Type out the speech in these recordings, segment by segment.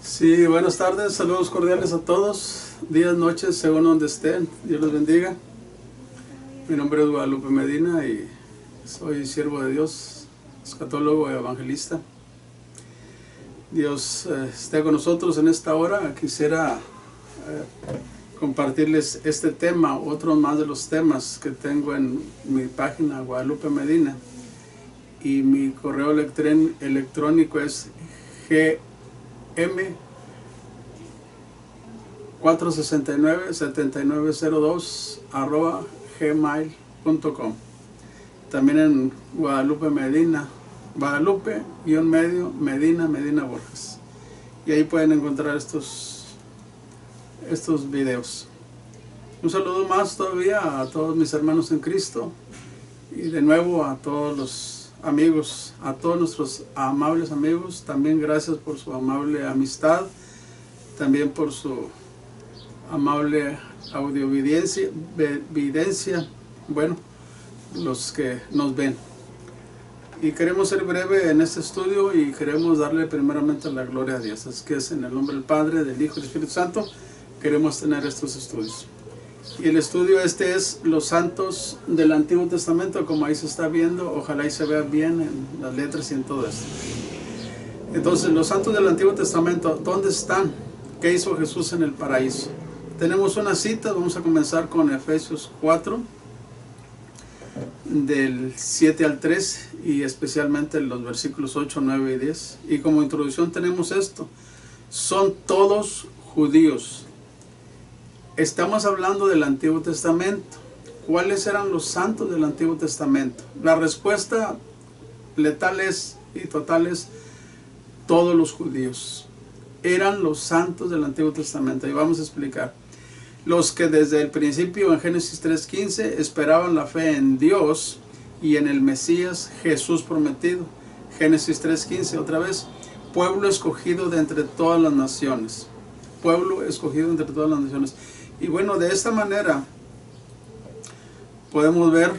Sí, buenas tardes, saludos cordiales a todos, días, noches, según donde estén, Dios los bendiga. Mi nombre es Guadalupe Medina y soy siervo de Dios, escatólogo y evangelista. Dios esté con nosotros en esta hora. Quisiera compartirles este tema, otros más de los temas que tengo en mi página Guadalupe Medina, y mi correo electrónico es gm469-7902@gmail.com. También en Guadalupe Medina, Guadalupe-Medina Borges. Y ahí pueden encontrar estos videos. Un saludo más todavía a todos mis hermanos en Cristo. Y de nuevo a todos los amigos, a todos nuestros amables amigos, también gracias por su amable amistad, también por su amable audiovidencia, bueno, los que nos ven. Y queremos ser breve en este estudio y queremos darle primeramente la gloria a Dios. Así que es en el nombre del Padre, del Hijo y del Espíritu Santo queremos tener estos estudios. Y el estudio es los santos del Antiguo Testamento, como ahí se está viendo. Ojalá y se vea bien en las letras y en todo esto. Entonces, los santos del Antiguo Testamento, ¿dónde están? ¿Qué hizo Jesús en el paraíso? Tenemos una cita, vamos a comenzar con Efesios 4, del 7 al 3, y especialmente los versículos 8, 9 y 10. Y como introducción tenemos esto: son todos judíos. Estamos hablando del Antiguo Testamento. ¿Cuáles eran los santos del Antiguo Testamento? La respuesta letal y total es: todos los judíos eran los santos del Antiguo Testamento. Y vamos a explicar. Los que desde el principio, en Génesis 3:15, esperaban la fe en Dios y en el Mesías Jesús prometido. Génesis 3:15, otra vez: pueblo escogido de entre todas las naciones. Pueblo escogido entre todas las naciones. Y bueno, de esta manera podemos ver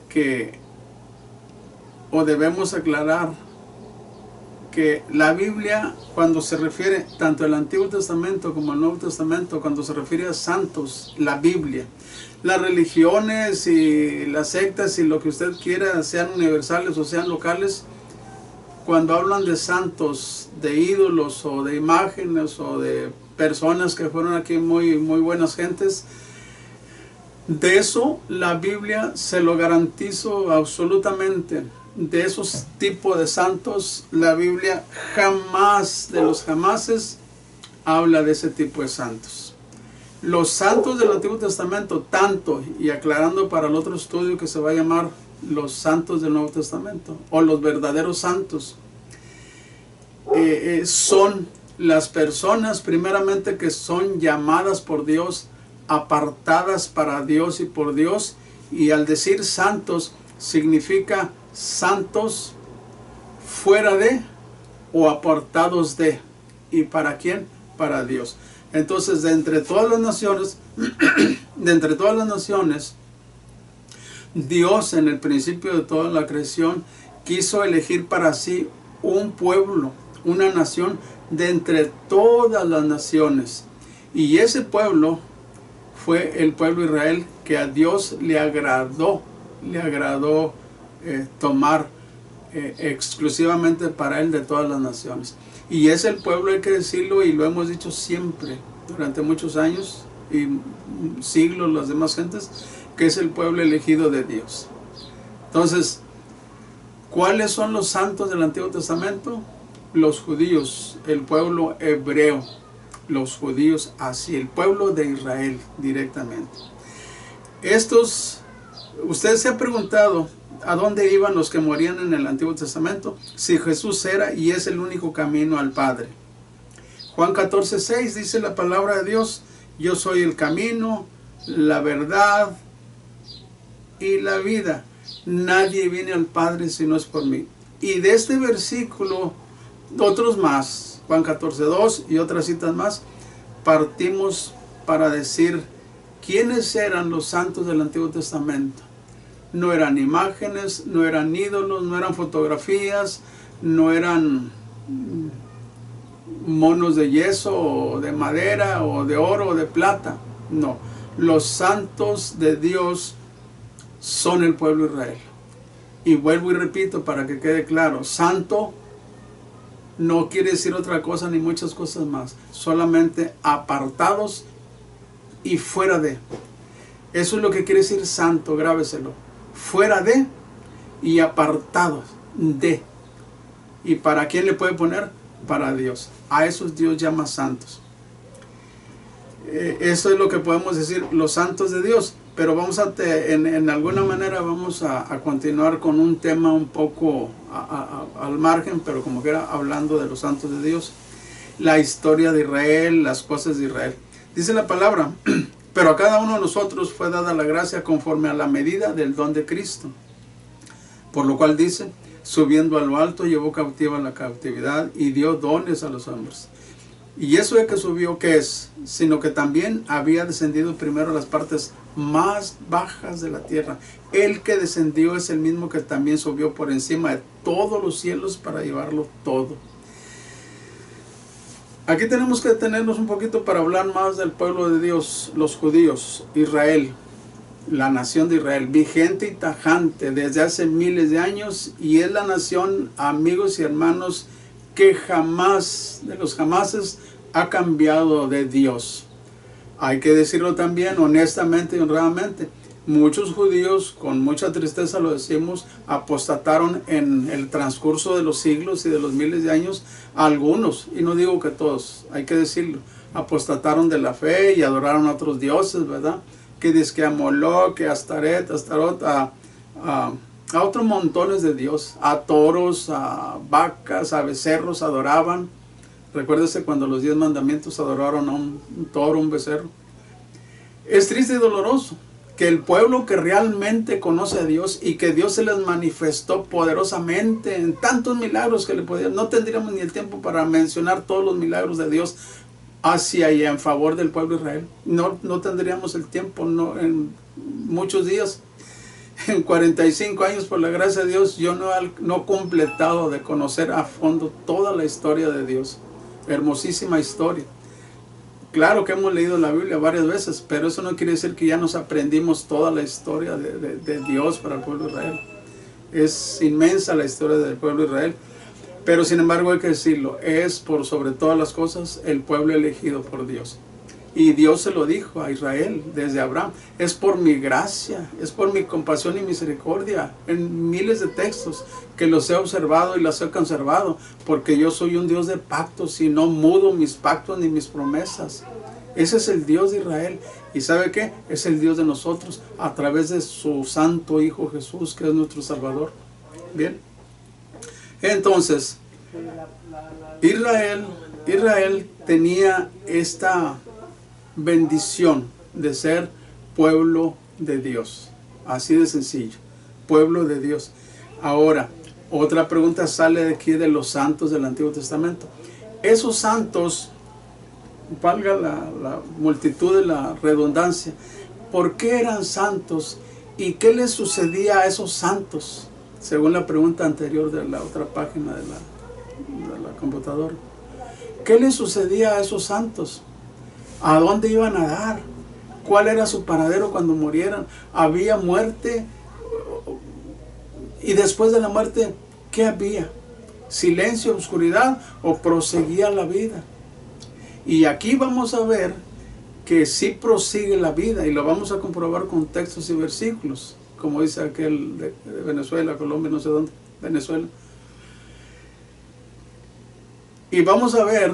que, o debemos aclarar, que la Biblia, cuando se refiere tanto al Antiguo Testamento como al Nuevo Testamento, cuando se refiere a santos, la Biblia, las religiones y las sectas y lo que usted quiera, sean universales o sean locales, cuando hablan de santos, de ídolos o de imágenes o de personas que fueron aquí muy buenas gentes, de eso la Biblia se lo garantizo absolutamente. De esos tipos de santos, la Biblia jamás, de los jamases, habla de ese tipo de santos. Los santos del Antiguo Testamento, tanto, y aclarando para el otro estudio que se va a llamar los santos del Nuevo Testamento, o los verdaderos santos, son las personas primeramente que son llamadas por Dios, apartadas para Dios y por Dios. Y al decir santos, significa santos fuera de o apartados de. ¿Y para quién? Para Dios. Entonces, de entre todas las naciones, Dios, en el principio de toda la creación, quiso elegir para sí un pueblo, una nación de entre todas las naciones. Y ese pueblo fue el pueblo de Israel, que a Dios le agradó tomar exclusivamente para él de todas las naciones. Y es el pueblo, hay que decirlo, y lo hemos dicho siempre durante muchos años y siglos, las demás gentes, que es el pueblo elegido de Dios. Entonces, ¿cuáles son los santos del Antiguo Testamento? Los judíos, el pueblo hebreo, los judíos, así, el pueblo de Israel directamente. Ustedes se han preguntado a dónde iban los que morían en el Antiguo Testamento, si Jesús era y es el único camino al Padre. Juan 14:6 dice la palabra de Dios: yo soy el camino, la verdad y la vida. Nadie viene al Padre si no es por mí. Y de este versículo, otros más, Juan 14:2 y otras citas más, partimos para decir quiénes eran los santos del Antiguo Testamento. No eran imágenes, no eran ídolos, no eran fotografías, no eran monos de yeso, o de madera, o de oro, o de plata. No, los santos de Dios son el pueblo de Israel. Y vuelvo y repito para que quede claro, santo no quiere decir otra cosa ni muchas cosas más, solamente apartados y fuera de. Eso es lo que quiere decir santo, grábeselo. Fuera de y apartados de. ¿Y para quién le puede poner? Para Dios. A esos Dios llama santos. Eso es lo que podemos decir, los santos de Dios. Pero vamos en alguna manera vamos a continuar con un tema un poco al margen, pero como que era hablando de los santos de Dios. La historia de Israel, las cosas de Israel. Dice la palabra, pero a cada uno de nosotros fue dada la gracia conforme a la medida del don de Cristo. Por lo cual dice, subiendo a lo alto llevó cautiva la cautividad y dio dones a los hombres. Y eso de que subió, ¿qué es? Sino que también había descendido primero a las partes más bajas de la tierra. El que descendió es el mismo que también subió por encima de todos los cielos para llevarlo todo. Aquí tenemos que detenernos un poquito para hablar más del pueblo de Dios, los judíos, Israel, la nación de Israel, vigente y tajante desde hace miles de años, y es la nación, amigos y hermanos, que jamás, de los jamases, ha cambiado de Dios. Hay que decirlo también honestamente y honradamente. Muchos judíos, con mucha tristeza lo decimos, apostataron en el transcurso de los siglos y de los miles de años. Algunos, y no digo que todos, hay que decirlo, apostataron de la fe y adoraron a otros dioses, ¿verdad? Que dice que a Moloch, que a Astaret, Astarot, a otros montones de dios, a toros, a vacas, a becerros adoraban. Recuérdese cuando los 10 mandamientos adoraron a un toro, un becerro. Es triste y doloroso que el pueblo que realmente conoce a Dios y que Dios se les manifestó poderosamente en tantos milagros que le podían, no tendríamos ni el tiempo para mencionar todos los milagros de Dios hacia y en favor del pueblo de Israel. No tendríamos el tiempo, no, en muchos días. En 45 años, por la gracia de Dios, yo no he completado de conocer a fondo toda la historia de Dios. Hermosísima historia. Claro que hemos leído la Biblia varias veces, pero eso no quiere decir que ya nos aprendimos toda la historia de Dios para el pueblo de Israel. Es inmensa la historia del pueblo de Israel, pero sin embargo hay que decirlo, es por sobre todas las cosas el pueblo elegido por Dios. Y Dios se lo dijo a Israel desde Abraham, es por mi gracia, es por mi compasión y misericordia, en miles de textos que los he observado y los he conservado, porque yo soy un Dios de pactos y no mudo mis pactos ni mis promesas. Ese es el Dios de Israel. ¿Y sabe qué? Es el Dios de nosotros a través de su santo Hijo Jesús, que es nuestro Salvador. Bien. Entonces, Israel tenía esta bendición de ser pueblo de Dios. Así de sencillo. Pueblo de Dios. Ahora, otra pregunta sale de aquí de los santos del Antiguo Testamento. Esos santos, valga la multitud de la redundancia, ¿por qué eran santos? ¿Y qué les sucedía a esos santos? Según la pregunta anterior de la otra página de la computadora. ¿Qué les sucedía a esos santos? ¿A dónde iban a dar? ¿Cuál era su paradero cuando murieran? ¿Había muerte? Y después de la muerte, ¿qué había? ¿Silencio, oscuridad o proseguía la vida? Y aquí vamos a ver que sí prosigue la vida y lo vamos a comprobar con textos y versículos, como dice aquel de Venezuela, Colombia, no sé dónde, Venezuela. Y vamos a ver,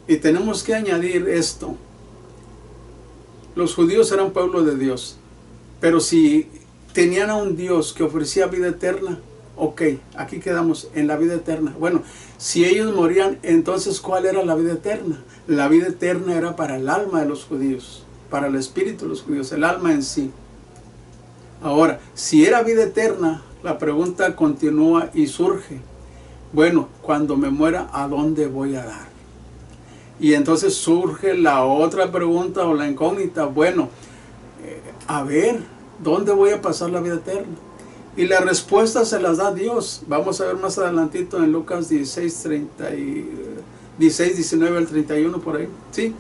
y tenemos que añadir esto. Los judíos eran pueblo de Dios, pero si tenían a un Dios que ofrecía vida eterna, ok, aquí quedamos en la vida eterna. Bueno, si ellos morían, entonces ¿cuál era la vida eterna? La vida eterna era para el alma de los judíos, para el espíritu de los judíos, el alma en sí. Ahora, si era vida eterna, la pregunta continúa y surge. Bueno, cuando me muera, ¿a dónde voy a dar? Y entonces surge la otra pregunta o la incógnita. Bueno, a ver, ¿dónde voy a pasar la vida eterna? Y la respuesta se las da Dios. Vamos a ver más adelantito en Lucas 16, 16, 19 al 31 por ahí. Sí,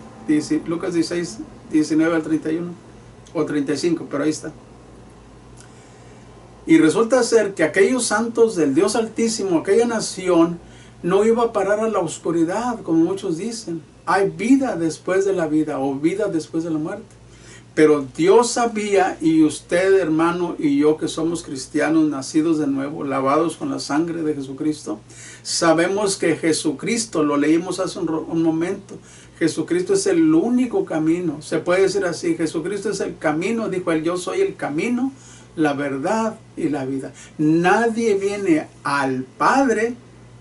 Lucas 16, 19 al 31 o 35, pero ahí está. Y resulta ser que aquellos santos del Dios Altísimo, aquella nación, no iba a parar a la oscuridad, como muchos dicen. Hay vida después de la vida o vida después de la muerte. Pero Dios sabía, y usted, hermano, y yo que somos cristianos, nacidos de nuevo, lavados con la sangre de Jesucristo, sabemos que Jesucristo, lo leímos hace un momento, Jesucristo es el único camino. Se puede decir así, Jesucristo es el camino, dijo él, yo soy el camino, la verdad y la vida. Nadie viene al Padre,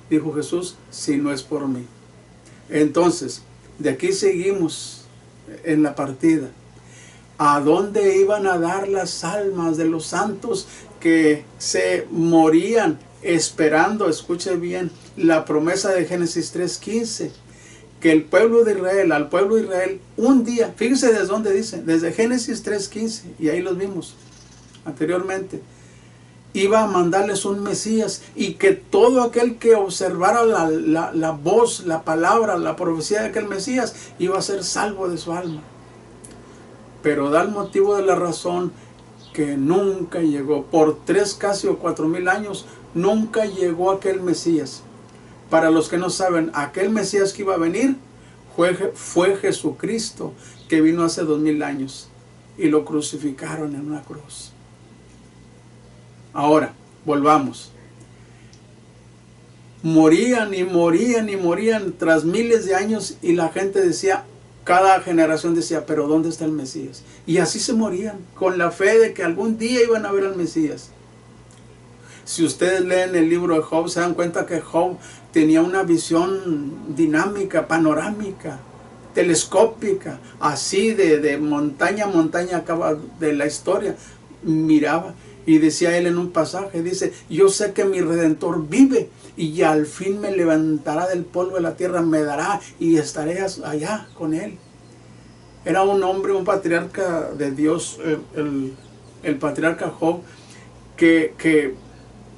dijo Jesús, si no es por mí. Entonces, de aquí seguimos en la partida. ¿A dónde iban a dar las almas de los santos que se morían esperando, escuche bien, la promesa de Génesis 3:15? Que el pueblo de Israel, al pueblo de Israel, un día, fíjense desde dónde dice, desde Génesis 3:15, y ahí los vimos anteriormente, iba a mandarles un Mesías, y que todo aquel que observara la voz, la palabra, la profecía de aquel Mesías, iba a ser salvo de su alma. Pero da el motivo de la razón que nunca llegó. Por 3, casi o 4,000 años, nunca llegó aquel Mesías. Para los que no saben, aquel Mesías que iba a venir fue Jesucristo, que vino hace 2000 años. Y lo crucificaron en una cruz. Ahora, volvamos. Morían y morían y morían tras miles de años, y la gente decía, cada generación decía, pero ¿dónde está el Mesías? Y así se morían, con la fe de que algún día iban a ver al Mesías. Si ustedes leen el libro de Job, se dan cuenta que Job tenía una visión dinámica, panorámica, telescópica, así de montaña a montaña acaba de la historia. Miraba y decía él en un pasaje, dice, yo sé que mi Redentor vive y al fin me levantará del polvo de la tierra, me dará y estaré allá con él. Era un hombre, un patriarca de Dios, el patriarca Job, que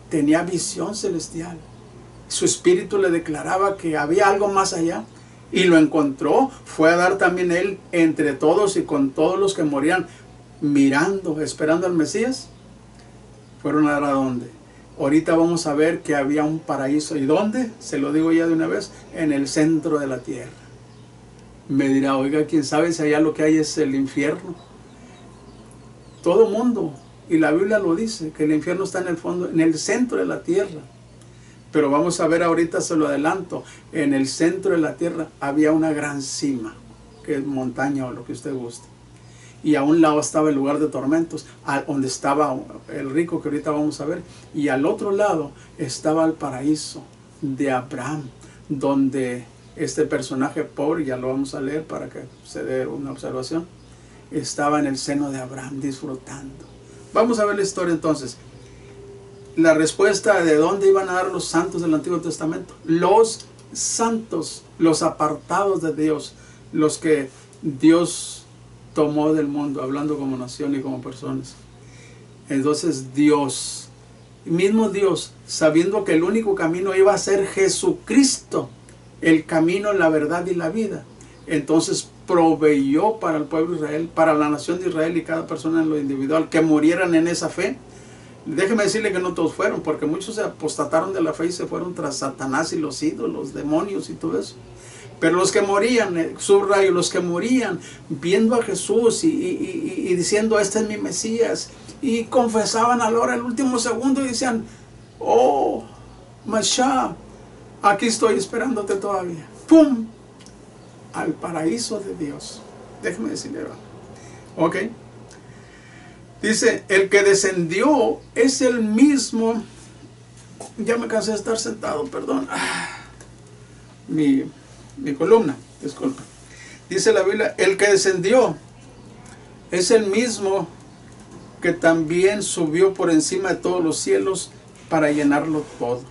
tenía visión celestial. Su espíritu le declaraba que había algo más allá, y lo encontró. Fue a dar también él entre todos y con todos los que morían mirando, esperando al Mesías. Fueron a dar a dónde. Ahorita vamos a ver que había un paraíso. ¿Y dónde? Se lo digo ya de una vez, en el centro de la tierra. Me dirá, oiga, ¿quién sabe si allá lo que hay es el infierno? Todo mundo, y la Biblia lo dice, que el infierno está en el fondo, en el centro de la tierra. Pero vamos a ver ahorita, se lo adelanto, en el centro de la tierra había una gran cima, que es montaña o lo que usted guste. Y a un lado estaba el lugar de tormentos, donde estaba el rico que ahorita vamos a ver. Y al otro lado estaba el paraíso de Abraham, donde este personaje pobre, ya lo vamos a leer para que se dé una observación, estaba en el seno de Abraham disfrutando. Vamos a ver la historia entonces. La respuesta de dónde iban a dar los santos del Antiguo Testamento. Los santos, los apartados de Dios, los que Dios tomó del mundo, hablando como nación y como personas. Entonces Dios, mismo Dios, sabiendo que el único camino iba a ser Jesucristo, el camino, la verdad y la vida, entonces proveyó para el pueblo de Israel, para la nación de Israel y cada persona en lo individual, que murieran en esa fe. Déjeme decirle que no todos fueron, porque muchos se apostataron de la fe y se fueron tras Satanás y los ídolos, demonios y todo eso. Pero los que morían, subrayo, los que morían viendo a Jesús y diciendo, este es mi Mesías, y confesaban a la hora, el último segundo, y decían, oh, Mashiach, aquí estoy esperándote todavía. ¡Pum! Al paraíso de Dios. Déjeme decirle, ok. Dice, el que descendió es el mismo. Ya me cansé de estar sentado, perdón. Mi columna, disculpa. Dice la Biblia, el que descendió es el mismo que también subió por encima de todos los cielos para llenarlo todo.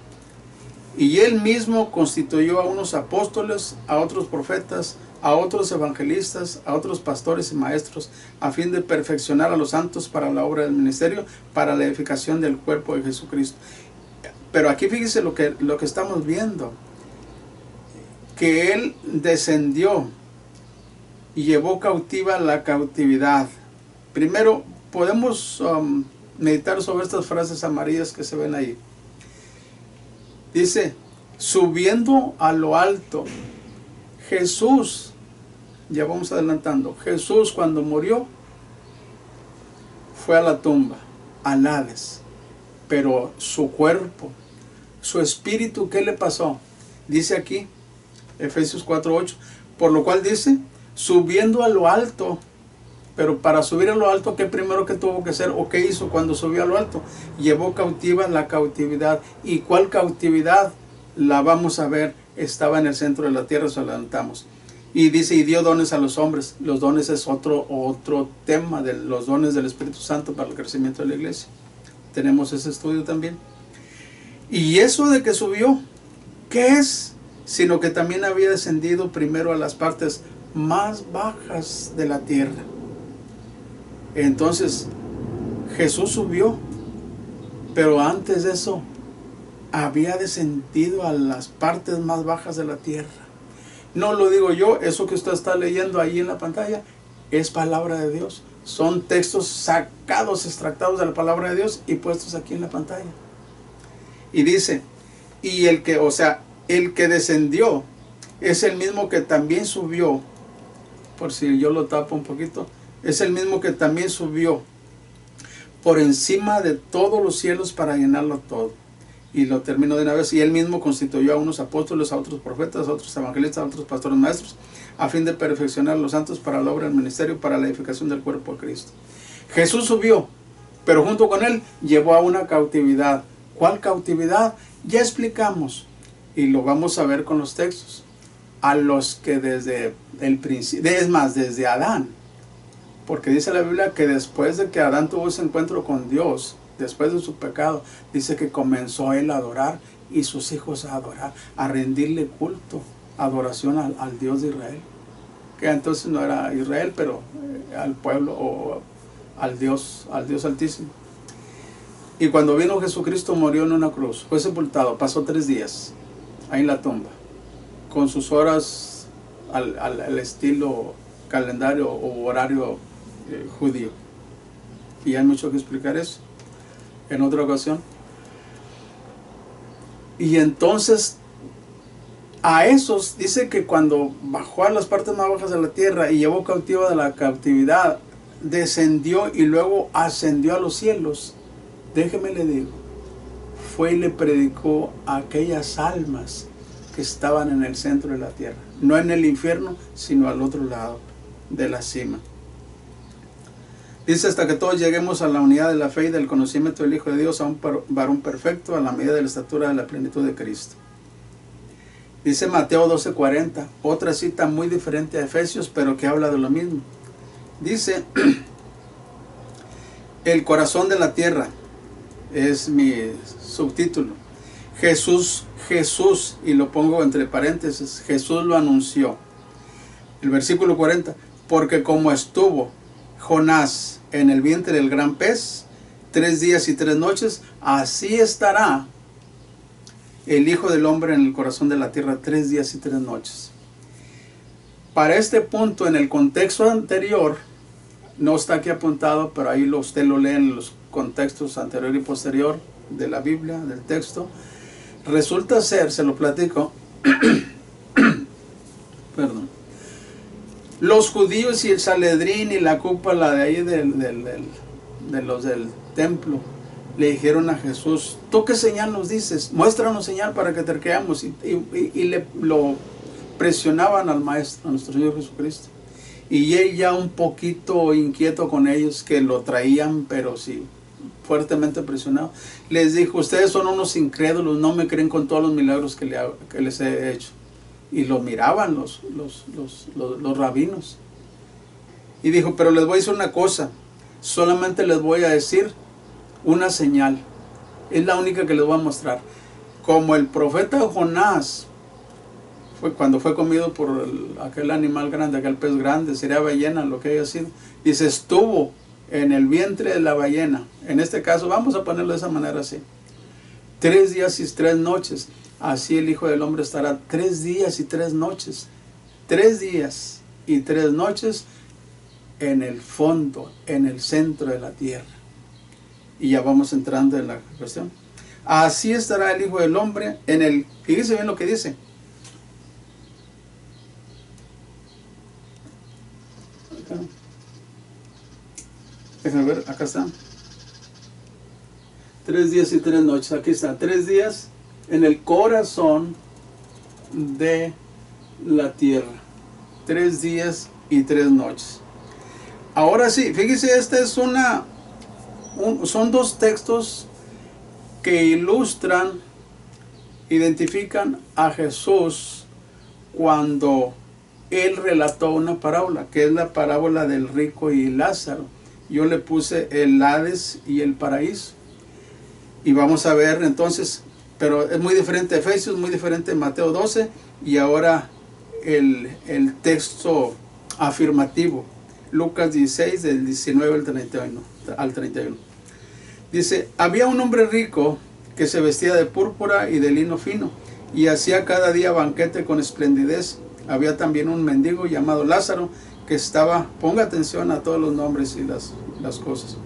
Y él mismo constituyó a unos apóstoles, a otros profetas, a otros evangelistas, a otros pastores y maestros, a fin de perfeccionar a los santos para la obra del ministerio, para la edificación del cuerpo de Jesucristo. Pero aquí fíjese lo que estamos viendo. que Él descendió y llevó cautiva la cautividad. Primero, podemos meditar sobre estas frases amarillas que se ven ahí. Dice, subiendo a lo alto. Jesús, ya vamos adelantando, Jesús cuando murió fue a la tumba, al Hades, pero su cuerpo, su espíritu, ¿qué le pasó? Dice aquí, Efesios 4:8, por lo cual dice, subiendo a lo alto. Pero para subir a lo alto, ¿qué primero que tuvo que hacer o qué hizo cuando subió a lo alto? Llevó cautiva la cautividad. ¿Y cuál cautividad? La vamos a ver, estaba en el centro de la tierra, se adelantamos. Y dice, y dio dones a los hombres. Los dones es otro tema de los dones del Espíritu Santo para el crecimiento de la iglesia. Tenemos ese estudio también. Y eso de que subió, ¿qué es? Sino que también había descendido primero a las partes más bajas de la tierra. Entonces, Jesús subió, pero antes de eso, había descendido a las partes más bajas de la tierra. No lo digo yo, eso que usted está leyendo ahí en la pantalla, es palabra de Dios. Son textos sacados, extractados de la palabra de Dios y puestos aquí en la pantalla. Y dice, y el que descendió, es el mismo que también subió, por si yo lo tapo un poquito, es el mismo que también subió por encima de todos los cielos para llenarlo todo. Y lo termino de una vez. Y él mismo constituyó a unos apóstoles, a otros profetas, a otros evangelistas, a otros pastores maestros, a fin de perfeccionar a los santos para la obra del ministerio, para la edificación del cuerpo de Cristo. Jesús subió, pero junto con él llevó a una cautividad. ¿Cuál cautividad? Ya explicamos. Y lo vamos a ver con los textos. A los que desde el principio, es más, desde Adán. Porque dice la Biblia que después de que Adán tuvo ese encuentro con Dios, después de su pecado, dice que comenzó él a adorar y sus hijos a adorar, a rendirle culto, adoración al Dios de Israel. Que entonces no era Israel, pero al pueblo o al Dios Altísimo. Y cuando vino Jesucristo, murió en una cruz, fue sepultado, pasó 3 días ahí en la tumba, con sus horas al estilo calendario o horario judío. Y hay mucho que explicar eso en otra ocasión. Y entonces a esos dice que cuando bajó a las partes más bajas de la tierra y llevó cautiva de la cautividad, descendió y luego ascendió a los cielos. Déjeme le digo, fue y le predicó a aquellas almas que estaban en el centro de la tierra, no en el infierno, sino al otro lado de la cima. Dice, hasta que todos lleguemos a la unidad de la fe y del conocimiento del Hijo de Dios, a un varón perfecto, a la medida de la estatura de la plenitud de Cristo. Dice Mateo 12:40, otra cita muy diferente a Efesios, pero que habla de lo mismo. Dice, el corazón de la tierra, es mi subtítulo. Jesús, y lo pongo entre paréntesis, Jesús lo anunció. El versículo 40, porque como estuvo Jonás en el vientre del gran pez 3 días y 3 noches, así estará el Hijo del Hombre en el corazón de la tierra 3 días y 3 noches. Para este punto, en el contexto anterior, no está aquí apuntado, pero ahí usted lo lee en los contextos anterior y posterior de la Biblia, del texto. Resulta ser, se lo platico, perdón, los judíos y el Sanedrín y la cúpula de ahí de los del templo le dijeron a Jesús, ¿tú qué señal nos dices? Muéstranos señal para que te creamos. Y lo presionaban al Maestro, a nuestro Señor Jesucristo. Y él ya un poquito inquieto con ellos, que lo traían, pero sí, fuertemente presionado, les dijo, ustedes son unos incrédulos, no me creen con todos los milagros que les he hecho. Y lo miraban los rabinos. Y dijo, pero les voy a decir una cosa, solamente les voy a decir una señal, es la única que les voy a mostrar. Como el profeta Jonás, cuando fue comido por aquel animal grande, aquel pez grande, sería ballena, lo que haya sido, dice, estuvo en el vientre de la ballena. En este caso, vamos a ponerlo de esa manera así, 3 días y 3 noches. así el Hijo del Hombre estará 3 días y 3 noches. 3 días y 3 noches en el fondo, en el centro de la tierra. Y ya vamos entrando en la cuestión. Así estará el Hijo del Hombre en el... Fíjese bien lo que dice. Acá. Déjenme ver, acá está. 3 días y 3 noches. Aquí está. 3 días en el corazón de la tierra. 3 días y 3 noches. Ahora sí, fíjese, esta es son 2 textos que ilustran, identifican a Jesús cuando Él relató una parábola, que es la parábola del rico y Lázaro. Yo le puse el Hades y el paraíso. Y vamos a ver entonces, pero es muy diferente a Efesios, muy diferente a Mateo 12, y ahora el texto afirmativo, Lucas 16, del 19 al 31. Dice, había un hombre rico que se vestía de púrpura y de lino fino, y hacía cada día banquete con esplendidez. Había también un mendigo llamado Lázaro, que estaba, ponga atención a todos los nombres y las cosas,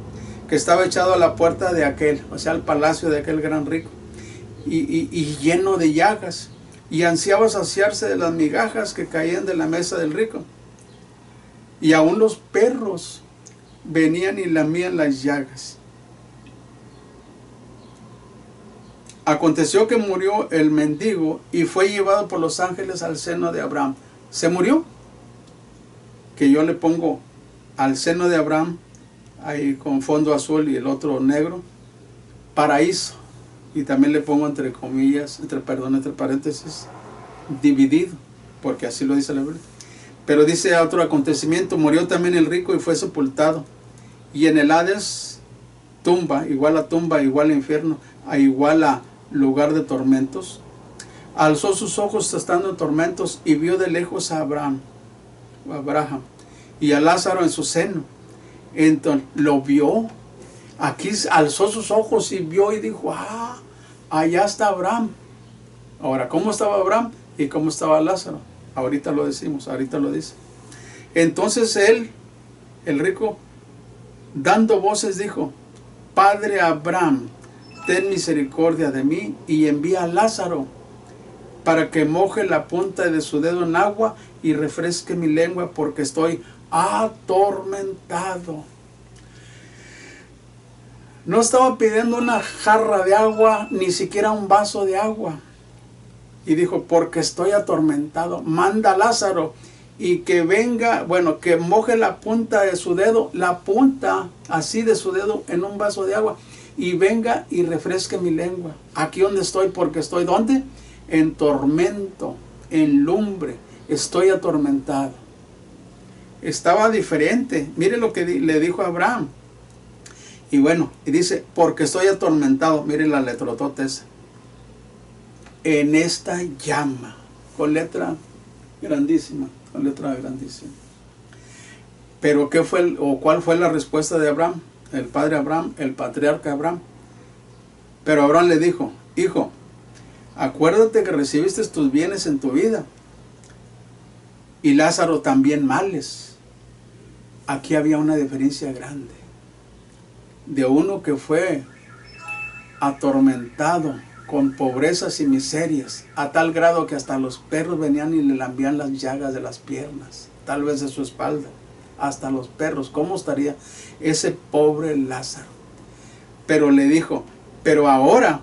que estaba echado a la puerta de aquel, o sea, al palacio de aquel gran rico, y lleno de llagas, y ansiaba saciarse de las migajas que caían de la mesa del rico. Y aún los perros venían y lamían las llagas. Aconteció que murió el mendigo y fue llevado por los ángeles al seno de Abraham. ¿Se murió? Que yo le pongo al seno de Abraham, ahí con fondo azul y el otro negro, paraíso. Y también le pongo entre comillas, entre paréntesis, dividido, porque así lo dice la Biblia. Pero dice otro acontecimiento, murió también el rico y fue sepultado. Y en el Hades, tumba, igual a infierno, igual a lugar de tormentos. Alzó sus ojos estando en tormentos y vio de lejos a Abraham y a Lázaro en su seno. Entonces lo vio. Aquí alzó sus ojos y vio y dijo, allá está Abraham. Ahora, ¿cómo estaba Abraham y cómo estaba Lázaro? Ahorita lo decimos, ahorita lo dice. Entonces él, el rico, dando voces dijo, Padre Abraham, ten misericordia de mí y envía a Lázaro para que moje la punta de su dedo en agua y refresque mi lengua porque estoy atormentado. No estaba pidiendo una jarra de agua, ni siquiera un vaso de agua. Y dijo, porque estoy atormentado, manda a Lázaro y que venga, que moje la punta de su dedo, la punta así de su dedo en un vaso de agua, y venga y refresque mi lengua. Aquí donde estoy, porque estoy, ¿dónde? En tormento, en lumbre, estoy atormentado. Estaba diferente. Mire lo que le dijo a Abraham. Y dice, porque estoy atormentado. Mire la letrotota esa. En esta llama, con letra grandísima, Pero ¿qué fue cuál fue la respuesta de Abraham? El padre Abraham, el patriarca Abraham. Pero Abraham le dijo, hijo, acuérdate que recibiste tus bienes en tu vida, y Lázaro también males. Aquí había una diferencia grande, de uno que fue atormentado con pobrezas y miserias, a tal grado que hasta los perros venían y le lambían las llagas de las piernas, tal vez de su espalda, hasta los perros. ¿Cómo estaría ese pobre Lázaro? Pero le dijo, pero ahora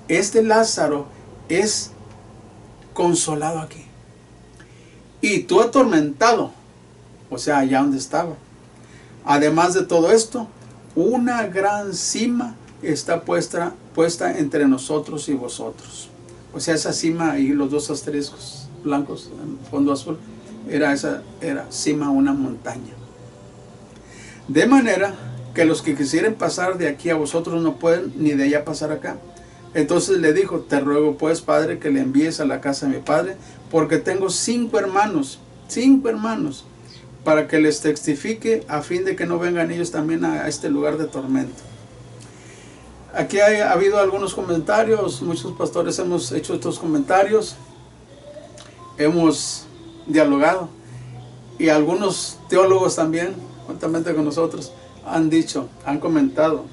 este Lázaro es consolado aquí, y tú atormentado, o sea, allá donde estaba. Además de todo esto, una gran cima está puesta entre nosotros y vosotros. O sea, esa cima y los 2 asteriscos blancos en fondo azul, era cima una montaña. De manera que los que quisieran pasar de aquí a vosotros no pueden, ni de allá pasar acá. Entonces le dijo, te ruego pues, Padre, que le envíes a la casa de mi padre, porque tengo 5 hermanos, para que les testifique, a fin de que no vengan ellos también a este lugar de tormento. Aquí ha habido algunos comentarios, muchos pastores hemos hecho estos comentarios, hemos dialogado, y algunos teólogos también, juntamente con nosotros, han dicho, han comentado,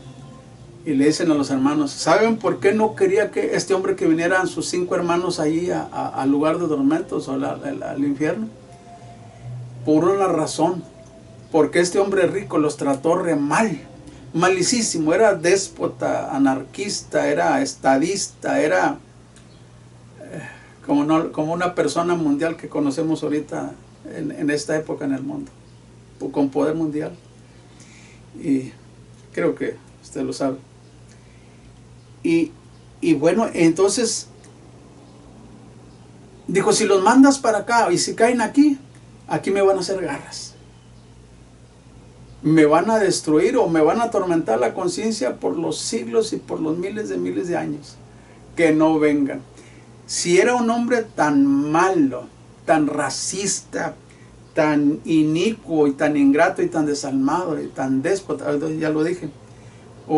y le dicen a los hermanos, ¿saben por qué no quería que este hombre que vinieran sus 5 hermanos allí al lugar de tormentos o al infierno? Por una razón, porque este hombre rico los trató re mal, malicísimo, era déspota, anarquista, era estadista, era como una persona mundial que conocemos ahorita en esta época en el mundo, con poder mundial, y creo que usted lo sabe. Y bueno, entonces dijo, si los mandas para acá y si caen aquí me van a hacer garras, me van a destruir o me van a atormentar la conciencia por los siglos y por los miles de años, que no vengan. Si era un hombre tan malo, tan racista, tan inicuo y tan ingrato y tan desalmado y tan déspota, ya lo dije,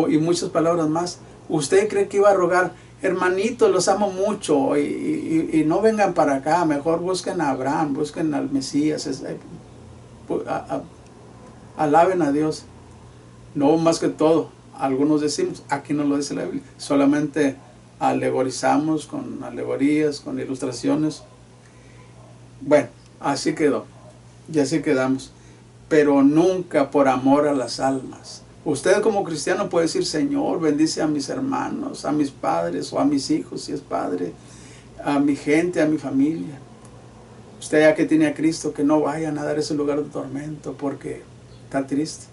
y muchas palabras más, ¿usted cree que iba a rogar, hermanitos, los amo mucho y no vengan para acá, mejor busquen a Abraham, busquen al Mesías, alaben a Dios? No, más que todo, algunos decimos, aquí no lo dice la Biblia, solamente alegorizamos con alegorías, con ilustraciones. Bueno, así quedó, y así quedamos, pero nunca por amor a las almas. Usted como cristiano puede decir, Señor, bendice a mis hermanos, a mis padres o a mis hijos, si es padre, a mi gente, a mi familia. Usted ya que tiene a Cristo, que no vayan a dar ese lugar de tormento porque está triste.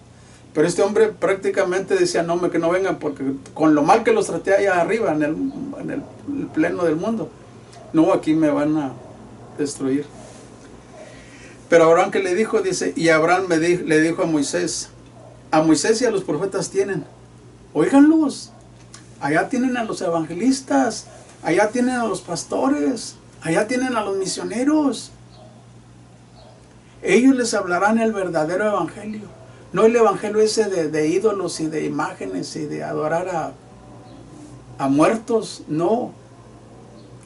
Pero este hombre prácticamente decía, no, que no vengan porque con lo mal que los traté allá arriba, en el pleno del mundo, no, aquí me van a destruir. Pero Abraham, que le dijo, dice, y Abraham le dijo a Moisés y a los profetas tienen, óiganlos, allá tienen a los evangelistas, allá tienen a los pastores, allá tienen a los misioneros. Ellos les hablarán el verdadero evangelio, no el evangelio ese de ídolos y de imágenes y de adorar a muertos, no.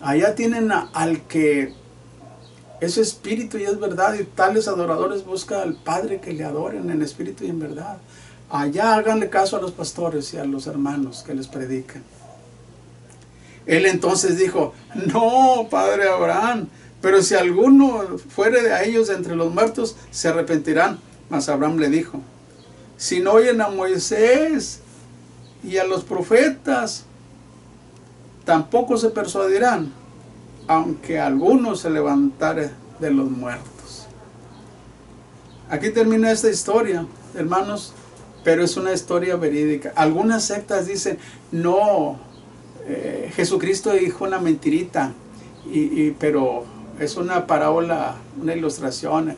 Allá tienen al que es espíritu y es verdad, y tales adoradores buscan al Padre que le adoren en espíritu y en verdad. Allá háganle caso a los pastores y a los hermanos que les predican. Él entonces dijo, no, padre Abraham, pero si alguno fuere de ellos de entre los muertos, se arrepentirán. Mas Abraham le dijo, si no oyen a Moisés y a los profetas, tampoco se persuadirán, aunque alguno se levantare de los muertos. Aquí termina esta historia, hermanos, pero es una historia verídica. Algunas sectas dicen, no, Jesucristo dijo una mentirita, pero es una parábola, una ilustración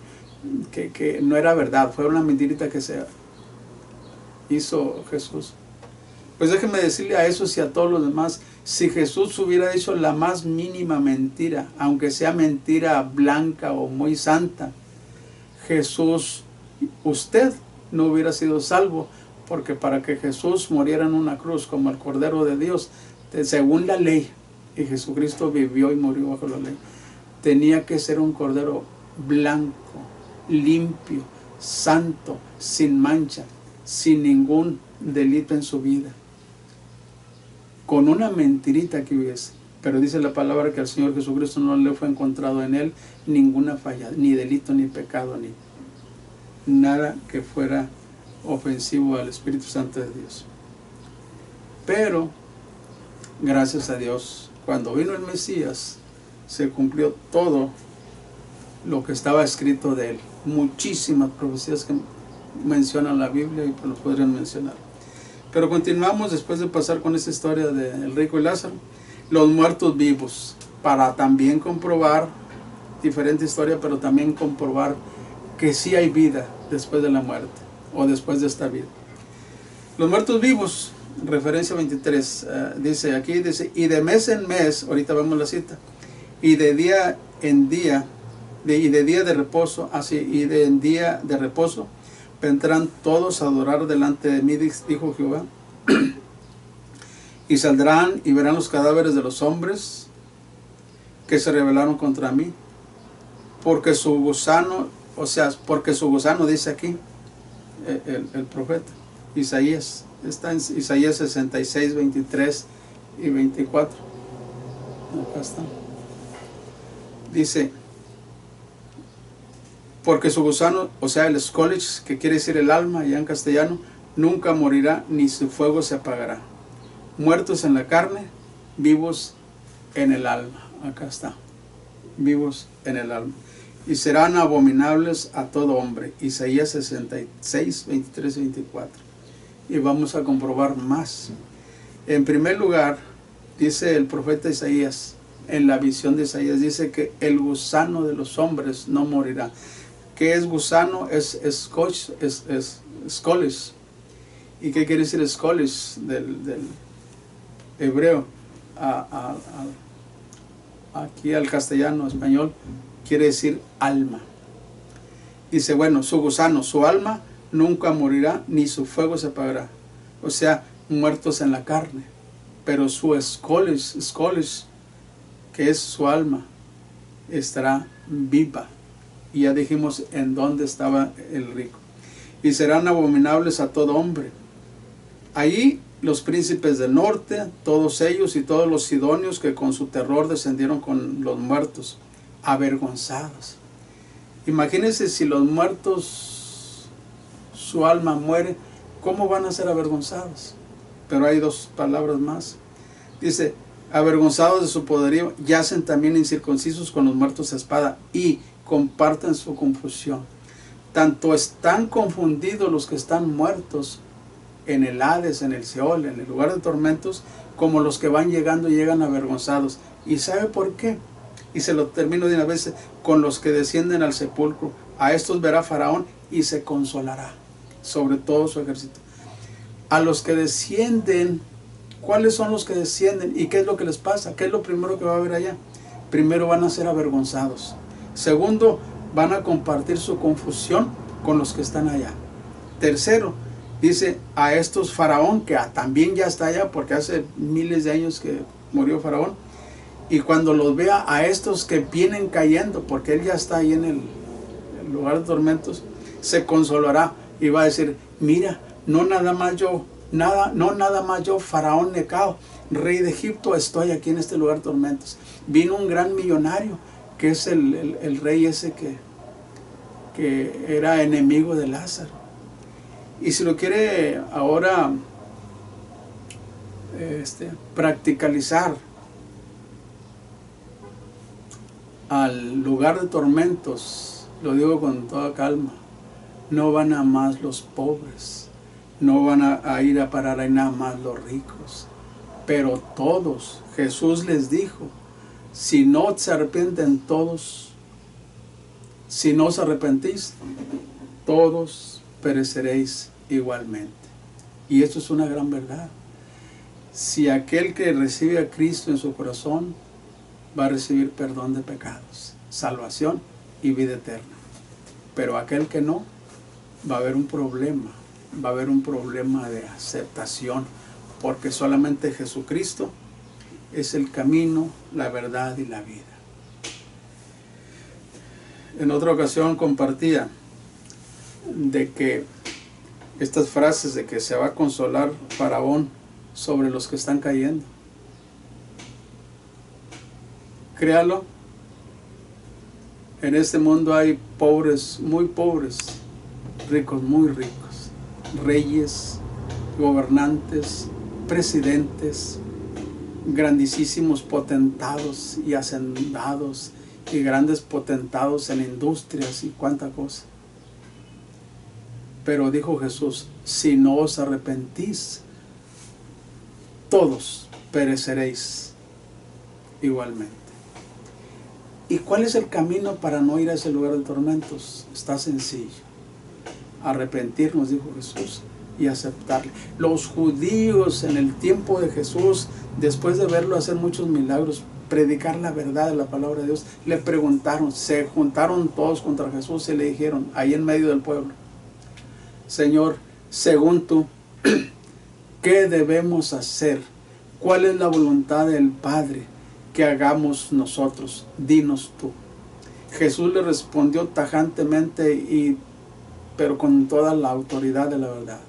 que no era verdad, fue una mentirita que se hizo Jesús. Pues déjenme decirle a esos y a todos los demás, si Jesús hubiera dicho la más mínima mentira, aunque sea mentira blanca o muy santa, Jesús, usted no hubiera sido salvo, porque para que Jesús muriera en una cruz como el Cordero de Dios, según la ley, y Jesucristo vivió y murió bajo la ley, tenía que ser un Cordero blanco, limpio, santo, sin mancha, sin ningún delito en su vida, con una mentirita que hubiese. Pero dice la palabra que al Señor Jesucristo no le fue encontrado en él ninguna falla, ni delito, ni pecado, ni nada que fuera ofensivo al Espíritu Santo de Dios. Pero gracias a Dios, cuando vino el Mesías, se cumplió todo lo que estaba escrito de él. Muchísimas profecías que mencionan la Biblia y los podrían mencionar. Pero continuamos después de pasar con esta historia del rico y Lázaro, los muertos vivos, para también comprobar, diferente historia, pero también comprobar que sí hay vida después de la muerte, o después de esta vida. Los muertos vivos, referencia 23, dice aquí, dice, y de mes en mes, ahorita vemos la cita, y de día en día, y de día de reposo, así, y de día de reposo, vendrán todos a adorar delante de mí, dijo Jehová. Y saldrán y verán los cadáveres de los hombres que se rebelaron contra mí, porque su gusano, o sea, porque su gusano, dice aquí el profeta Isaías, está en Isaías 66, 23 y 24. Acá está. Dice, porque su gusano, o sea, el scolich, que quiere decir el alma ya en castellano, nunca morirá ni su fuego se apagará. Muertos en la carne, vivos en el alma. Acá está, vivos en el alma. Y serán abominables a todo hombre. Isaías 66, 23 y 24. Y vamos a comprobar más. En primer lugar, dice el profeta Isaías, en la visión de Isaías, dice que el gusano de los hombres no morirá. ¿Qué es gusano? Es scolis. ¿Y qué quiere decir scolis del hebreo aquí al castellano, español? Quiere decir alma. Dice, bueno, su gusano, su alma nunca morirá, ni su fuego se apagará. O sea, muertos en la carne. Pero su scolis, que es su alma, estará viva. Y ya dijimos en dónde estaba el rico. Y serán abominables a todo hombre. Allí los príncipes del norte, todos ellos y todos los sidonios que con su terror descendieron con los muertos, avergonzados. Imagínense si los muertos, su alma muere, ¿cómo van a ser avergonzados? Pero hay dos palabras más. Dice, avergonzados de su poderío, yacen también incircuncisos con los muertos a espada y comparten su confusión. Tanto están confundidos los que están muertos en el Hades, en el Seol, en el lugar de tormentos, como los que van llegando llegan avergonzados. ¿Y sabe por qué? Y se lo termino de una vez, con los que descienden al sepulcro. A estos verá Faraón y se consolará sobre todo su ejército. A los que descienden, ¿cuáles son los que descienden? ¿Y qué es lo que les pasa? ¿Qué es lo primero que va a haber allá? Primero van a ser avergonzados. Segundo, van a compartir su confusión con los que están allá. Tercero, dice a estos Faraón, que también ya está allá, porque hace miles de años que murió Faraón. Y cuando los vea a estos que vienen cayendo, porque él ya está ahí en el lugar de tormentos, se consolará y va a decir, mira, no nada más yo, Faraón Necao, rey de Egipto, estoy aquí en este lugar de tormentos. Vino un gran millonario, que es el rey ese que era enemigo de Lázaro. Y si lo quiere ahora practicalizar al lugar de tormentos, lo digo con toda calma, no van a más los pobres, no van a ir a parar ahí nada más los ricos, pero todos. Jesús les dijo, si no se arrepienten todos, si no os arrepentís, todos pereceréis igualmente. Y esto es una gran verdad. Si aquel que recibe a Cristo en su corazón, va a recibir perdón de pecados, salvación y vida eterna. Pero aquel que no, va a haber un problema, va a haber un problema de aceptación, porque solamente Jesucristo es el camino, la verdad y la vida. En otra ocasión compartía de que estas frases de que se va a consolar Faraón sobre los que están cayendo. Créalo, en este mundo hay pobres, muy pobres, ricos, muy ricos, reyes, gobernantes, presidentes, grandísimos potentados y hacendados y grandes potentados en industrias y cuánta cosa. Pero dijo Jesús, si no os arrepentís, todos pereceréis igualmente. ¿Y cuál es el camino para no ir a ese lugar de tormentos? Está sencillo. Arrepentirnos, dijo Jesús, y aceptarle. Los judíos en el tiempo de Jesús, después de verlo hacer muchos milagros, predicar la verdad de la palabra de Dios, le preguntaron, se juntaron todos contra Jesús y le dijeron, ahí en medio del pueblo, Señor, según tú, ¿qué debemos hacer ¿Cuál es la voluntad del Padre que hagamos nosotros? Dinos tú. Jesús le respondió tajantemente, pero con toda la autoridad de la verdad.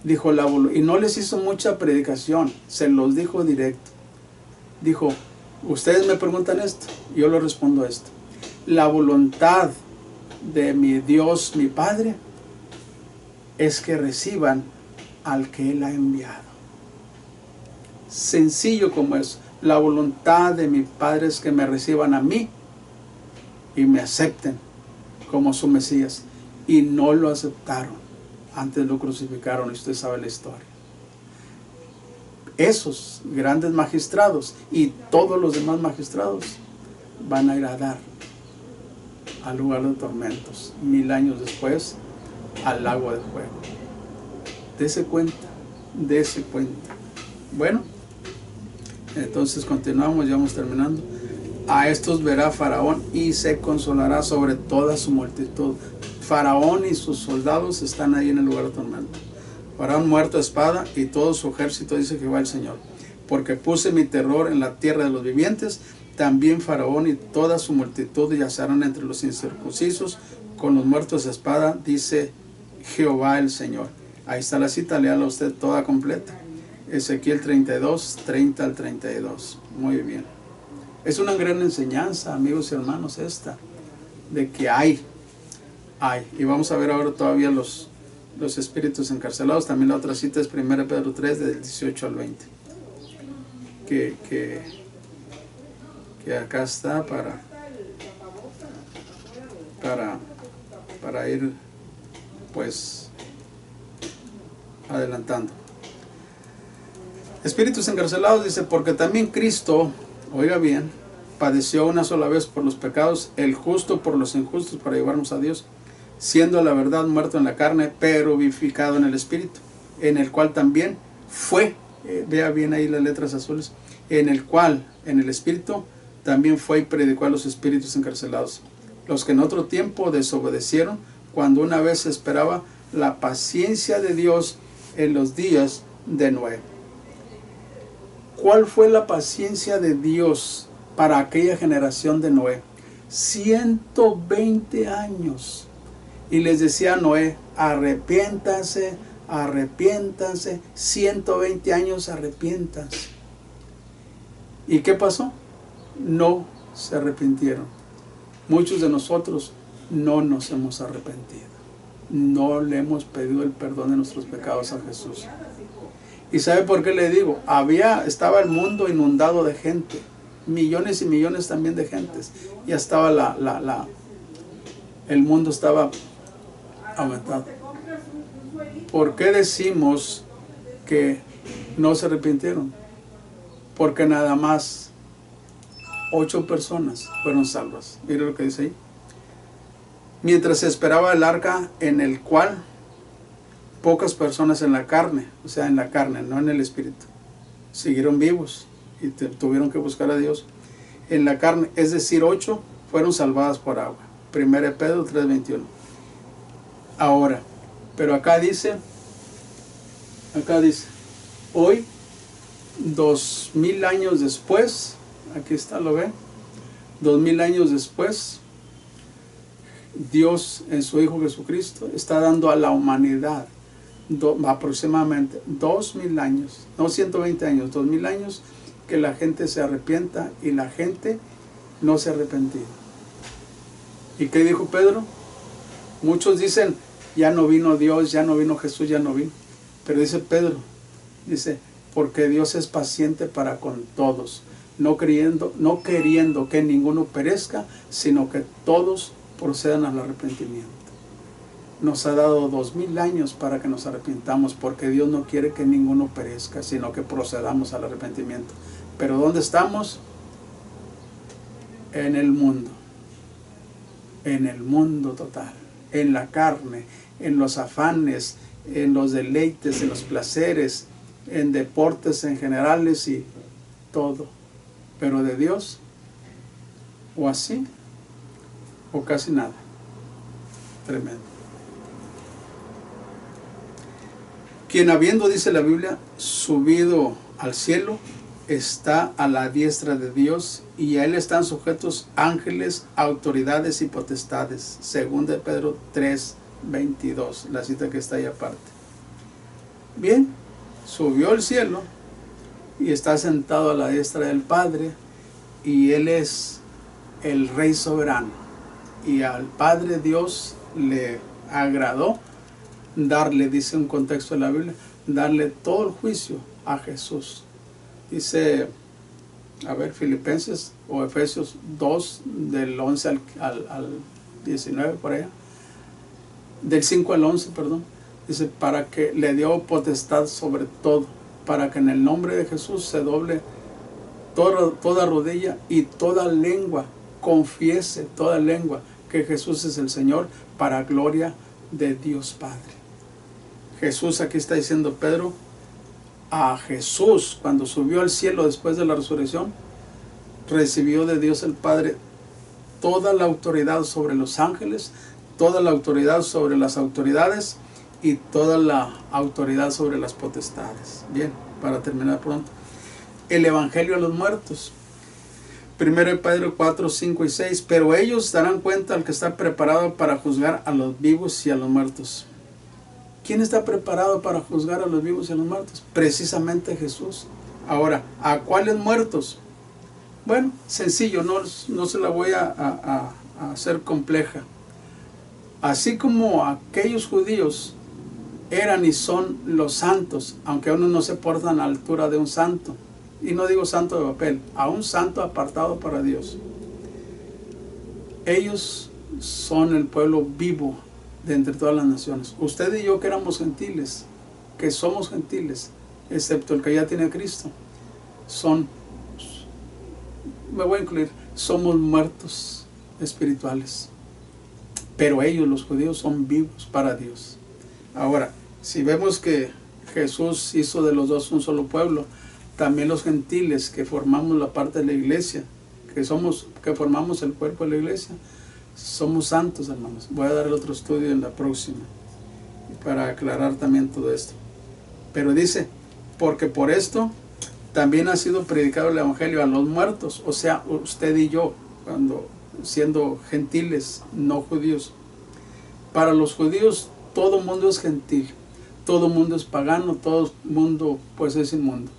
Dijo, y no les hizo mucha predicación, se los dijo directo. Dijo, ustedes me preguntan esto, yo les respondo esto. La voluntad de mi Dios, mi Padre, es que reciban al que Él ha enviado. Sencillo como es. La voluntad de mi Padre es que me reciban a mí y me acepten como su Mesías. Y no lo aceptaron. Antes lo crucificaron y usted sabe la historia. Esos grandes magistrados y todos los demás magistrados van a ir a dar al lugar de tormentos 1000 años después al lago de fuego. Dese cuenta, dese cuenta. Bueno, entonces continuamos, ya vamos terminando. A estos verá Faraón y se consolará sobre toda su multitud. Faraón y sus soldados están ahí en el lugar de tormento. Faraón muerto a espada y todo su ejército, dice Jehová el Señor. Porque puse mi terror en la tierra de los vivientes. También Faraón y toda su multitud yacerán entre los incircuncisos con los muertos a espada, dice Jehová el Señor. Ahí está la cita, léala usted toda completa. Ezequiel 32, 30 al 32. Muy bien. Es una gran enseñanza, amigos y hermanos, esta, de que hay. Y vamos a ver ahora todavía los espíritus encarcelados. También la otra cita es 1 Pedro 3, del 18 al 20. Que acá está para ir pues adelantando. Espíritus encarcelados, dice, porque también Cristo, oiga bien, padeció una sola vez por los pecados, el justo por los injustos, para llevarnos a Dios, siendo la verdad muerto en la carne, pero vivificado en el Espíritu, en el cual también fue, vea bien ahí las letras azules, en el cual, en el Espíritu, también fue y predicó a los espíritus encarcelados, los que en otro tiempo desobedecieron, cuando una vez se esperaba la paciencia de Dios en los días de Noé. ¿Cuál fue la paciencia de Dios para aquella generación de Noé? 120 años. Y les decía a Noé, arrepiéntanse, arrepiéntanse, 120 años arrepiéntanse. ¿Y qué pasó? No se arrepintieron. Muchos de nosotros no nos hemos arrepentido. No le hemos pedido el perdón de nuestros pecados a Jesús. ¿Y sabe por qué le digo? Estaba el mundo inundado de gente. Millones y millones también de gentes. Ya estaba el mundo estaba aumentado. ¿Por qué decimos que no se arrepintieron? Porque nada más 8 personas fueron salvas. Mire lo que dice ahí. Mientras se esperaba el arca, en el cual pocas personas en la carne, o sea, en la carne, no en el espíritu, siguieron vivos y tuvieron que buscar a Dios. En la carne, es decir, 8 fueron salvadas por agua. 1 Pedro 3:21. Ahora, pero acá dice, hoy, 2000 años después, aquí está, ¿lo ve? 2000 años después, Dios en su Hijo Jesucristo está dando a la humanidad aproximadamente 2000 años, no 120 años, 2000 años que la gente se arrepienta, y la gente no se ha arrepentido. ¿Y qué dijo Pedro? Muchos dicen, ya no vino Dios, ya no vino Jesús, ya no vino. Pero dice Pedro, dice, porque Dios es paciente para con todos, no queriendo que ninguno perezca, sino que todos procedan al arrepentimiento. Nos ha dado 2000 años para que nos arrepintamos, porque Dios no quiere que ninguno perezca, sino que procedamos al arrepentimiento. Pero ¿dónde estamos? En el mundo total, en la carne, en los afanes, en los deleites, en los placeres, en deportes en generales y todo. Pero de Dios, o así, o casi nada. Tremendo. Quien habiendo, dice la Biblia, subido al cielo, está a la diestra de Dios, y a él están sujetos ángeles, autoridades y potestades. Según de Pedro 3:22, la cita que está ahí aparte. Bien, subió al cielo y está sentado a la diestra del Padre, y él es el Rey soberano. Y al Padre Dios le agradó darle, dice un contexto de la Biblia, darle todo el juicio a Jesús. Dice, a ver, Filipenses o Efesios 2, del 11 al 19, por allá, del 5 al 11, perdón. Dice, para que le dio potestad sobre todo, para que en el nombre de Jesús se doble toda rodilla y toda lengua confiese, toda lengua, que Jesús es el Señor, para gloria de Dios Padre. Jesús, aquí está diciendo Pedro, a Jesús, cuando subió al cielo después de la resurrección, recibió de Dios el Padre toda la autoridad sobre los ángeles, toda la autoridad sobre las autoridades y toda la autoridad sobre las potestades. Bien, para terminar pronto, el Evangelio a los muertos. 1 Pedro 4, 5 y 6. Pero ellos darán cuenta al que está preparado para juzgar a los vivos y a los muertos. ¿Quién está preparado para juzgar a los vivos y a los muertos? Precisamente Jesús. Ahora, ¿a cuáles muertos? Bueno, sencillo, no se la voy a hacer compleja. Así como aquellos judíos eran y son los santos, aunque unos no se portan a la altura de un santo, y no digo santo de papel, a un santo apartado para Dios. Ellos son el pueblo vivo de entre todas las naciones. Usted y yo, que éramos gentiles, que somos gentiles, excepto el que ya tiene a Cristo, me voy a incluir, somos muertos espirituales. Pero ellos, los judíos, son vivos para Dios. Ahora, si vemos que Jesús hizo de los dos un solo pueblo, también los gentiles que formamos la parte de la iglesia, que formamos el cuerpo de la iglesia, somos santos, hermanos. Voy a dar el otro estudio en la próxima, para aclarar también todo esto. Pero dice, porque por esto también ha sido predicado el Evangelio a los muertos, o sea, usted y yo, siendo gentiles, no judíos. Para los judíos todo mundo es gentil, todo mundo es pagano, todo mundo pues es inmundo.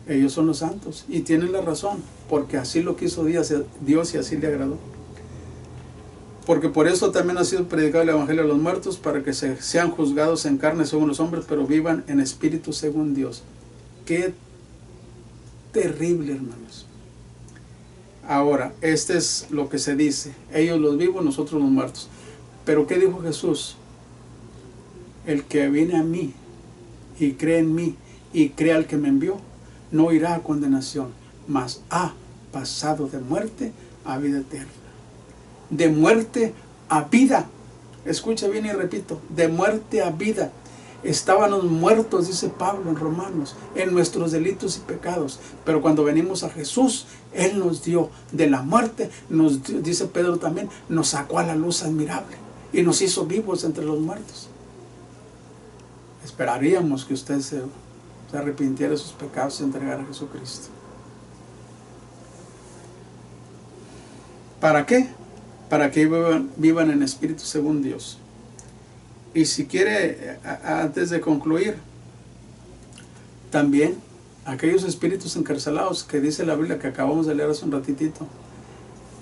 Ellos son los santos y tienen la razón, porque así lo quiso Dios y así le agradó. Porque por eso también ha sido predicado el Evangelio a los muertos, para que sean juzgados en carne según los hombres, pero vivan en espíritu según Dios. Qué terrible, hermanos. Ahora, este es lo que se dice: ellos los vivos, nosotros los muertos. Pero ¿qué dijo Jesús? El que viene a mí y cree en mí y cree al que me envió, no irá a condenación, mas ha pasado de muerte a vida eterna. De muerte a vida. Escucha bien y repito, de muerte a vida. Estábamos muertos, dice Pablo en Romanos, en nuestros delitos y pecados. Pero cuando venimos a Jesús, Él nos dio de la muerte, dice Pedro también, nos sacó a la luz admirable y nos hizo vivos entre los muertos. Esperaríamos que usted se arrepintiera de sus pecados y se entregara a Jesucristo. ¿Para qué? Para que vivan en espíritu según Dios. Y si quiere, antes de concluir, también aquellos espíritus encarcelados que dice la Biblia, que acabamos de leer hace un ratitito,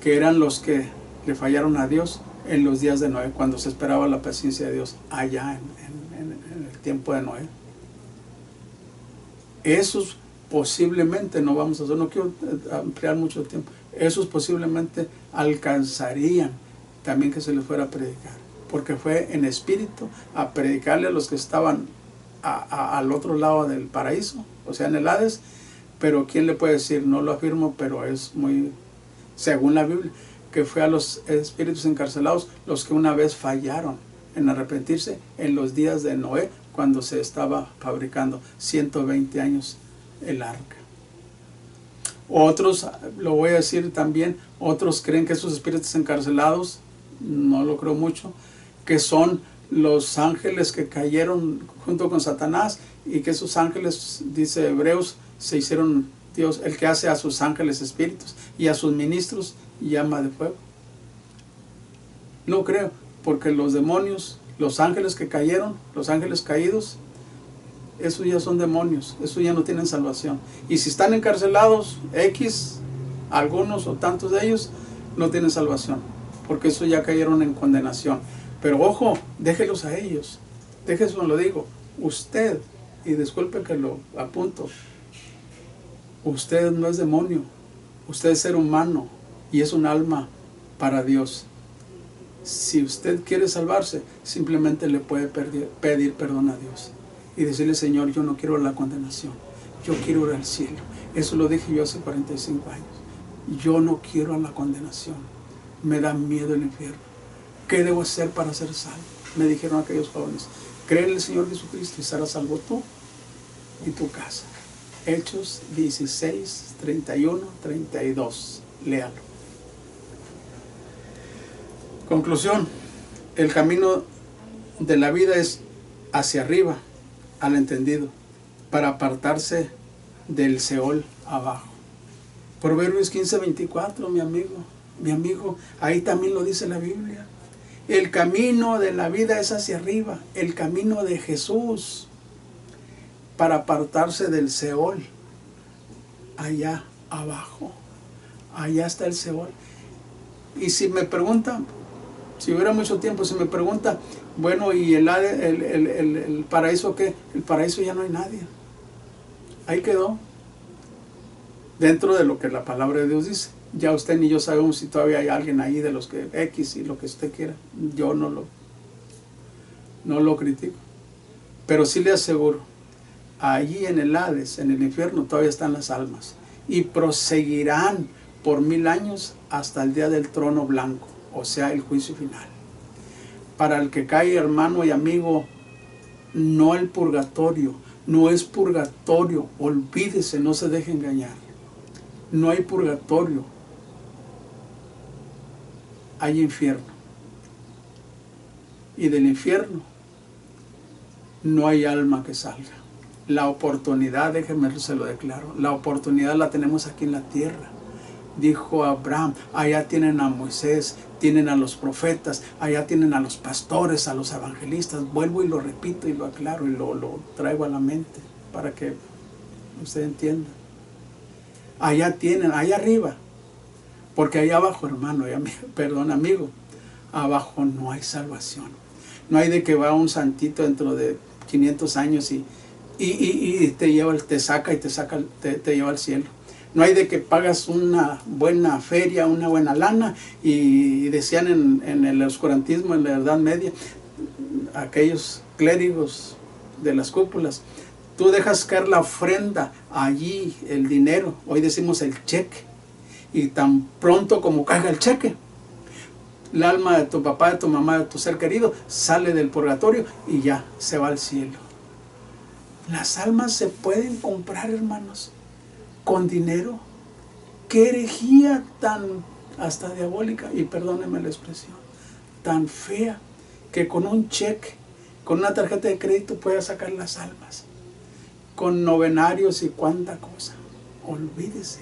que eran los que le fallaron a Dios en los días de Noé, cuando se esperaba la paciencia de Dios allá en el tiempo de Noé. Esos posiblemente, no quiero ampliar mucho tiempo, esos posiblemente alcanzarían también que se les fuera a predicar, porque fue en espíritu a predicarle a los que estaban al otro lado del paraíso, o sea, en el Hades. Pero ¿quién le puede decir? No lo afirmo, pero es muy, según la Biblia, que fue a los espíritus encarcelados los que una vez fallaron en arrepentirse en los días de Noé, cuando se estaba fabricando 120 años el arca. Otros, lo voy a decir también, otros creen que esos espíritus encarcelados, no lo creo mucho, que son los ángeles que cayeron junto con Satanás, y que esos ángeles, dice Hebreos, se hicieron Dios, el que hace a sus ángeles espíritus y a sus ministros llama de fuego. No creo, porque los demonios, los ángeles que cayeron, los ángeles caídos, esos ya son demonios, esos ya no tienen salvación. Y si están encarcelados, algunos o tantos de ellos, no tienen salvación, porque esos ya cayeron en condenación. Pero ojo, déjelos a ellos, déjeselo, lo digo, usted, y disculpe que lo apunto, usted no es demonio, usted es ser humano y es un alma para Dios. Si usted quiere salvarse, simplemente le puede pedir perdón a Dios y decirle: Señor, yo no quiero la condenación, yo quiero ir al cielo. Eso lo dije yo hace 45 años. Yo no quiero la condenación, me da miedo el infierno. ¿Qué debo hacer para ser salvo? Me dijeron aquellos jóvenes: cree en el Señor Jesucristo y serás salvo tú y tu casa. Hechos 16, 31, 32. Léalo. Conclusión: el camino de la vida es hacia arriba, al entendido, para apartarse del Seol abajo. Proverbios 15, 24, mi amigo, ahí también lo dice la Biblia. El camino de la vida es hacia arriba, el camino de Jesús, para apartarse del Seol, allá abajo. Allá está el Seol. Y si me preguntan, si hubiera mucho tiempo, si me pregunta, bueno, ¿y el paraíso qué? El paraíso ya no hay nadie. Ahí quedó. Dentro de lo que la palabra de Dios dice. Ya usted ni yo sabemos si todavía hay alguien ahí de los que X y lo que usted quiera. Yo no lo critico. Pero sí le aseguro, allí en el Hades, en el infierno, todavía están las almas. Y proseguirán por 1000 años hasta el día del trono blanco, o sea, el juicio final. Para el que cae, hermano y amigo, no el purgatorio, no es purgatorio, olvídese, no se deje engañar. No hay purgatorio, hay infierno. Y del infierno no hay alma que salga. La oportunidad, déjeme se lo declaro, la oportunidad la tenemos aquí en la tierra. Dijo Abraham: allá tienen a Moisés, tienen a los profetas, allá tienen a los pastores, a los evangelistas. Vuelvo y lo repito y lo aclaro y lo traigo a la mente para que usted entienda. Allá tienen, allá arriba, porque allá abajo, hermano, amigo, abajo no hay salvación. No hay de que va un santito dentro de 500 años y te saca y te lleva al cielo. No hay de que pagas una buena feria, una buena lana, y decían en el oscurantismo, en la Edad Media, aquellos clérigos de las cúpulas: tú dejas caer la ofrenda allí, el dinero, hoy decimos el cheque, y tan pronto como caiga el cheque, el alma de tu papá, de tu mamá, de tu ser querido sale del purgatorio y ya se va al cielo. Las almas se pueden comprar, hermanos, con dinero. Qué herejía tan hasta diabólica, y perdónenme la expresión, tan fea, que con un cheque, con una tarjeta de crédito pueda sacar las almas, con novenarios y cuánta cosa. Olvídese,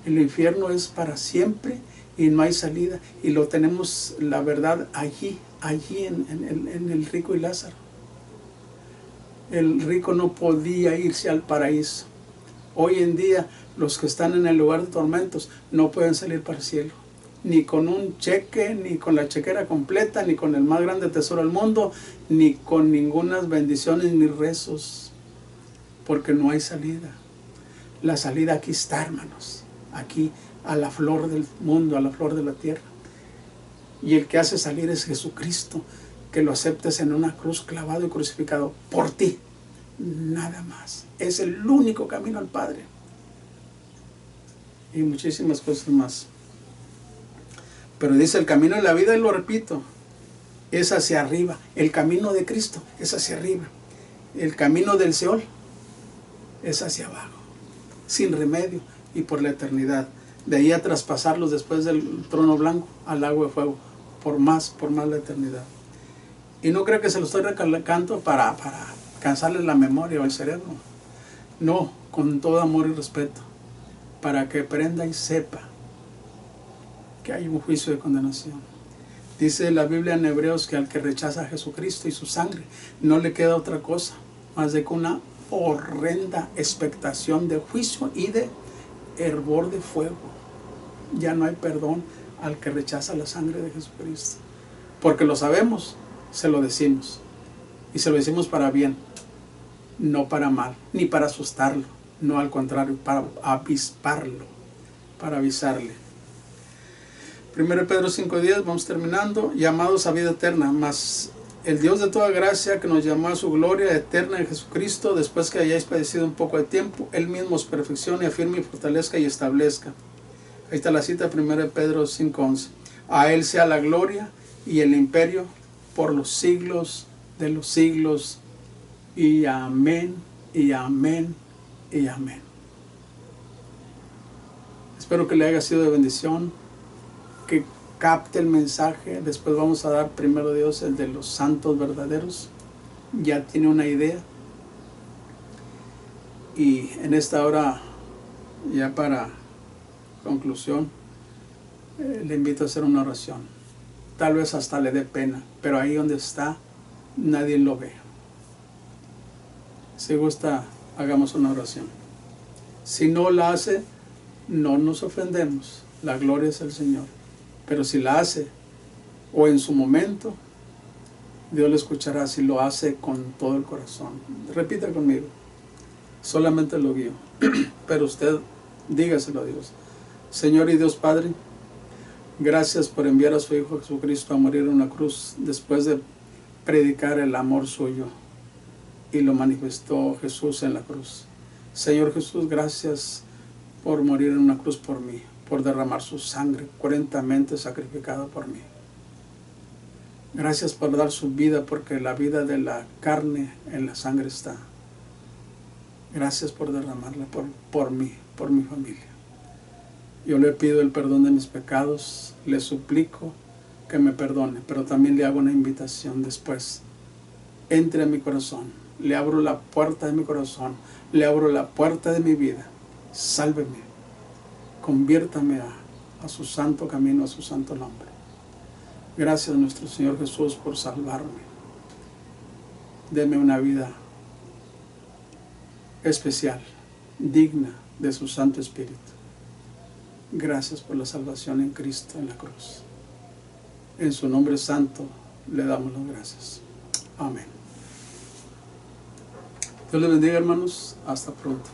el infierno es para siempre y no hay salida, y lo tenemos, la verdad, allí en el rico y Lázaro. El rico no podía irse al paraíso. Hoy en día los que están en el lugar de tormentos no pueden salir para el cielo, ni con un cheque, ni con la chequera completa, ni con el más grande tesoro del mundo, ni con ningunas bendiciones ni rezos, porque no hay salida. La salida aquí está, hermanos, aquí a la flor del mundo, a la flor de la tierra. Y el que hace salir es Jesucristo, que lo aceptes en una cruz, clavado y crucificado por ti, nada más. Es el único camino al Padre. Y muchísimas cosas más. Pero dice: el camino de la vida, y lo repito, es hacia arriba. El camino de Cristo es hacia arriba. El camino del Seol es hacia abajo, sin remedio y por la eternidad. De ahí a traspasarlos después del trono blanco al lago de fuego, por más la eternidad. Y no creo que se lo estoy recalcando para cansarles la memoria o el cerebro. No, con todo amor y respeto, para que aprenda y sepa que hay un juicio de condenación. Dice la Biblia en Hebreos que al que rechaza a Jesucristo y su sangre, no le queda otra cosa más de que una horrenda expectación de juicio y de hervor de fuego. Ya no hay perdón al que rechaza la sangre de Jesucristo. Porque lo sabemos, se lo decimos. Y se lo decimos para bien, no para mal, ni para asustarlo. No, al contrario, para avisparlo, para avisarle. 1 Pedro 5:10, vamos terminando. Llamados a vida eterna, mas el Dios de toda gracia, que nos llamó a su gloria eterna en Jesucristo, después que hayáis padecido un poco de tiempo, Él mismo os perfeccione, afirme y fortalezca y establezca. Ahí está la cita, 1 Pedro 5:11. A Él sea la gloria y el imperio por los siglos de los siglos. Y amén, y amén, y amén. Espero que le haya sido de bendición, que capte el mensaje. Después vamos a dar, primero Dios, el de los santos verdaderos. Ya tiene una idea. Y en esta hora, ya para conclusión, le invito a hacer una oración. Tal vez hasta le dé pena, pero ahí donde está, nadie lo ve. Si gusta, hagamos una oración. Si no la hace, no nos ofendemos. La gloria es el Señor. Pero si la hace, o en su momento, Dios le escuchará si lo hace con todo el corazón. Repita conmigo. Solamente lo guío. Pero usted dígaselo a Dios. Señor y Dios Padre, gracias por enviar a su Hijo Jesucristo a morir en una cruz después de predicar el amor suyo. Y lo manifestó Jesús en la cruz. Señor Jesús, gracias por morir en una cruz por mí, por derramar su sangre cruentamente sacrificada por mí. Gracias por dar su vida, porque la vida de la carne en la sangre está. Gracias por derramarla por mí, por mi familia. Yo le pido el perdón de mis pecados, le suplico que me perdone, pero también le hago una invitación después. Entre a mi corazón. Le abro la puerta de mi corazón, le abro la puerta de mi vida. Sálveme, conviértame a su santo camino, a su santo nombre. Gracias, nuestro Señor Jesús, por salvarme. Deme una vida especial, digna de su Santo Espíritu. Gracias por la salvación en Cristo en la cruz. En su nombre santo le damos las gracias. Amén. Dios les bendiga, hermanos. Hasta pronto.